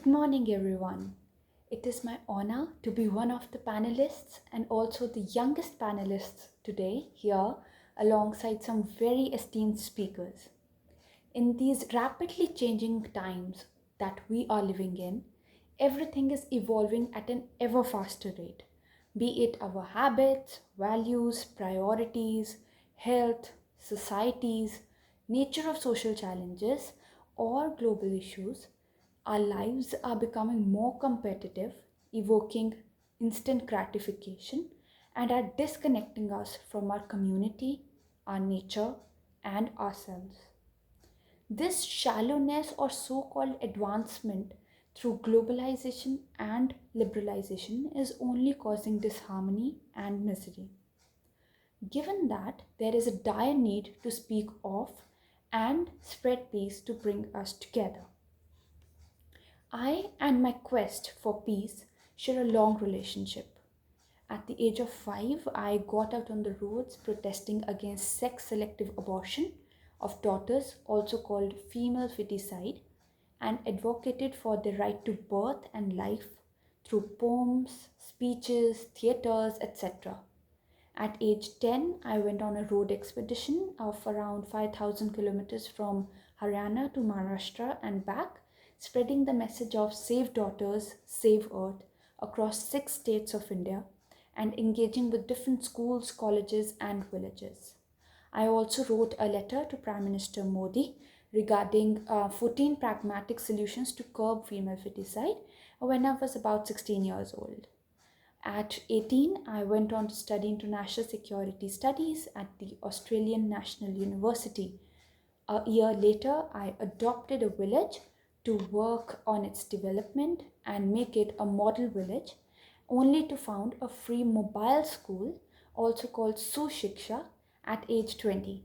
Good morning, everyone. It is my honor to be one of the panelists and also the youngest panelists today here alongside some very esteemed speakers. In these rapidly changing times that we are living in, everything is evolving at an ever faster rate, be it our habits, values, priorities, health, societies, nature of social challenges, or global issues. Our lives are becoming more competitive, evoking instant gratification, and are disconnecting us from our community, our nature, and ourselves. This shallowness or so called advancement through globalization and liberalization is only causing disharmony and misery. Given that there is a dire need to speak of and spread peace to bring us together. I and my quest for peace share a long relationship. At the age of 5, I got out on the roads protesting against sex selective abortion of daughters, also called female feticide, and advocated for the right to birth and life through poems, speeches, theatres, etc. At age 10, I went on a road expedition of around 5,000 kilometers from Haryana to Maharashtra and back, spreading the message of Save Daughters, Save Earth across 6 states of India and engaging with different schools, colleges, and villages. I also wrote a letter to Prime Minister Modi regarding 14 pragmatic solutions to curb female feticide when I was about 16 years old. At 18, I went on to study international security studies at the Australian National University. A year later, I adopted a village to work on its development and make it a model village, only to found a free mobile school, also called Sushiksha, at age 20.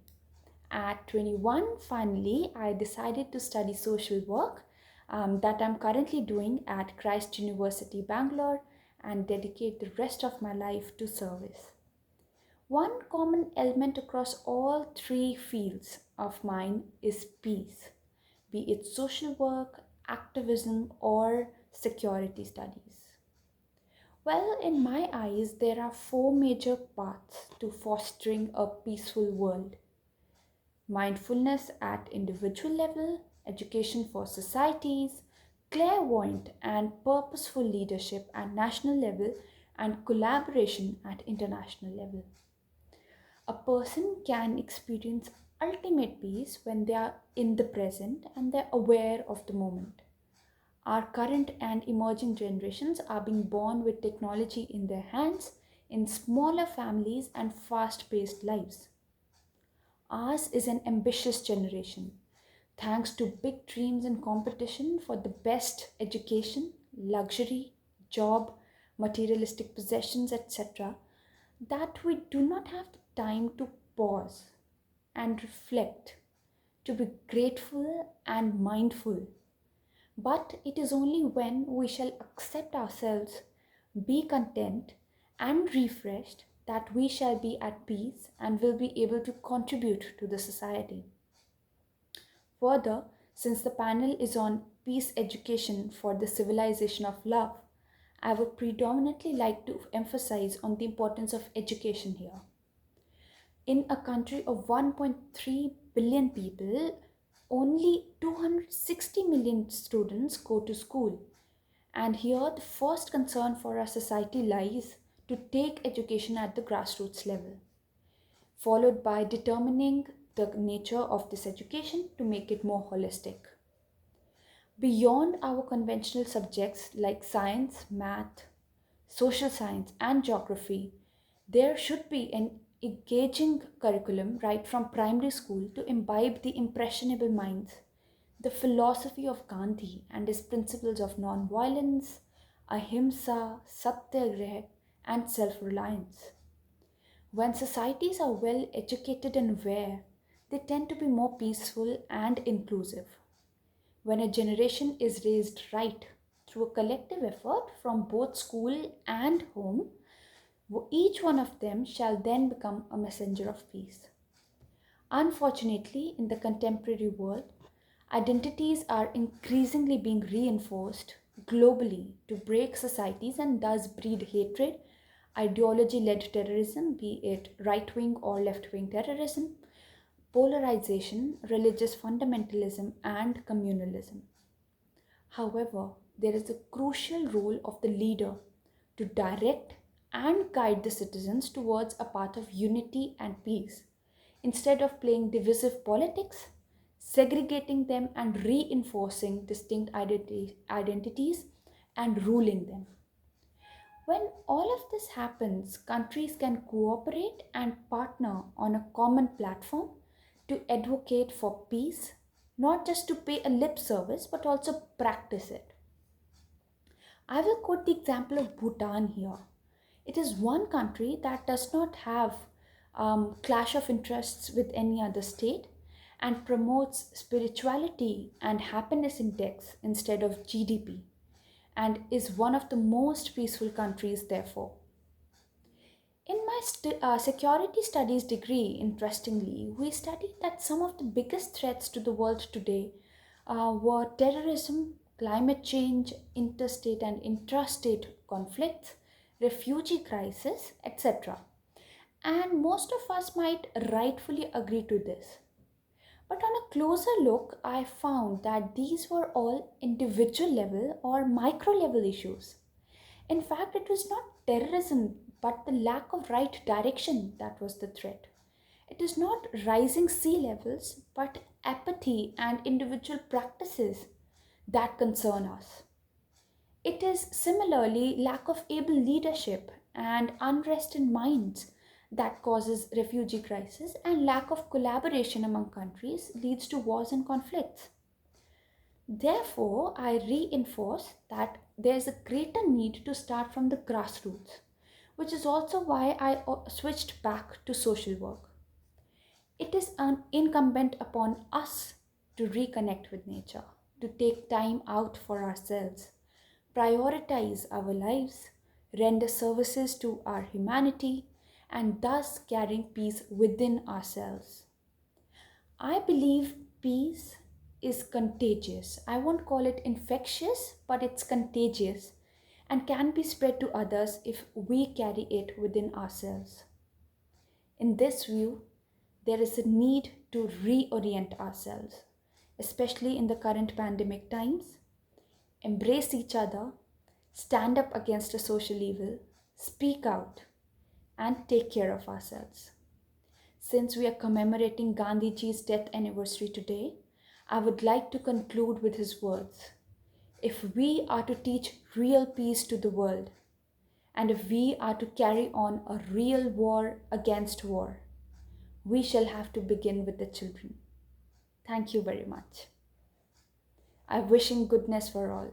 At 21, finally, I decided to study social work that I'm currently doing at Christ University, Bangalore, and dedicate the rest of my life to service. One common element across all three fields of mine is peace, be it social work, activism, or security studies. Well, in my eyes, there are four major paths to fostering a peaceful world: mindfulness at individual level, education for societies, clairvoyant and purposeful leadership at national level, and collaboration at international level. A person can experience ultimate peace when they are in the present and they're aware of the moment. Our current and emerging generations are being born with technology in their hands, in smaller families and fast paced lives. Ours is an ambitious generation, thanks to big dreams and competition for the best education, luxury, job, materialistic possessions, etc., that we do not have the time to pause and reflect, to be grateful and mindful. But it is only when we shall accept ourselves, be content, and refreshed that we shall be at peace and will be able to contribute to the society. Further, since the panel is on peace education for the civilization of love, I would predominantly like to emphasize on the importance of education here. In a country of 1.3 billion people, only 260 million students go to school. And here, the first concern for our society lies to take education at the grassroots level, followed by determining the nature of this education to make it more holistic. Beyond our conventional subjects like science, math, social science, and geography, there should be an engaging curriculum right from primary school to imbibe the impressionable minds, the philosophy of Gandhi and his principles of non-violence, ahimsa, satyagraha, and self-reliance. When societies are well educated and aware, they tend to be more peaceful and inclusive. When a generation is raised right through a collective effort from both school and home, each one of them shall then become a messenger of peace. Unfortunately, in the contemporary world, identities are increasingly being reinforced globally to break societies and thus breed hatred, ideology led terrorism, be it right wing or left wing terrorism, polarization, religious fundamentalism, and communalism. However, there is a crucial role of the leader to direct and guide the citizens towards a path of unity and peace, instead of playing divisive politics, segregating them, and reinforcing distinct identities and ruling them. When all of this happens, countries can cooperate and partner on a common platform to advocate for peace, not just to pay a lip service but also practice it. I will quote the example of Bhutan here. It is one country that does not have clash of interests with any other state and promotes spirituality and happiness index instead of GDP, and is one of the most peaceful countries, therefore. In my security studies degree, interestingly, we studied that some of the biggest threats to the world today were terrorism, climate change, interstate and intrastate conflicts, refugee crisis, etc. And most of us might rightfully agree to this. But on a closer look, I found that these were all individual level or micro level issues. In fact, it was not terrorism but the lack of right direction that was the threat. It is not rising sea levels but apathy and individual practices that concern us. It is similarly lack of able leadership and unrest in minds that causes refugee crisis, and lack of collaboration among countries leads to wars and conflicts. Therefore, I reinforce that there is a greater need to start from the grassroots, which is also why I switched back to social work. It is incumbent upon us to reconnect with nature, to take time out for ourselves, prioritize our lives, render services to our humanity, and thus carrying peace within ourselves. I believe peace is contagious. I won't call it infectious, but it's contagious and can be spread to others if we carry it within ourselves. In this view, there is a need to reorient ourselves, especially in the current pandemic times, embrace each other, stand up against a social evil, speak out, and take care of ourselves. Since we are commemorating Gandhiji's death anniversary today, I would like to conclude with his words. If we are to teach real peace to the world, and if we are to carry on a real war against war, we shall have to begin with the children. Thank you very much. I'm wishing goodness for all.